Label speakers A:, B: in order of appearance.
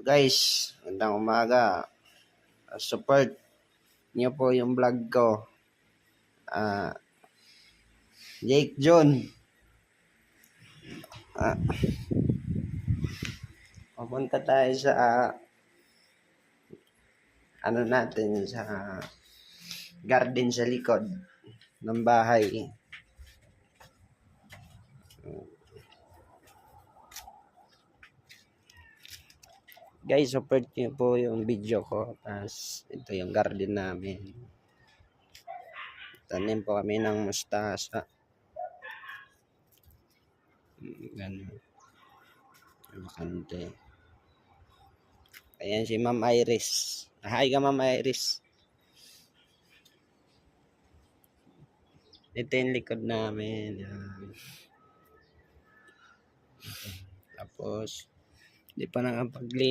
A: Guys, magandang umaga. Support niyo po yung vlog ko. Jake John. Pupunta tayo sa natin sa garden sa likod ng bahay. Guys, support niyo po yung video ko. Tapos ito yung garden namin. Tanim po kami ng mustasa. Ganun. Bakante. Ayan si Ma'am Iris. Hi ka, Ma'am Iris. Ito yung likod namin. Yan. Tapos, di pa nakapag-clean.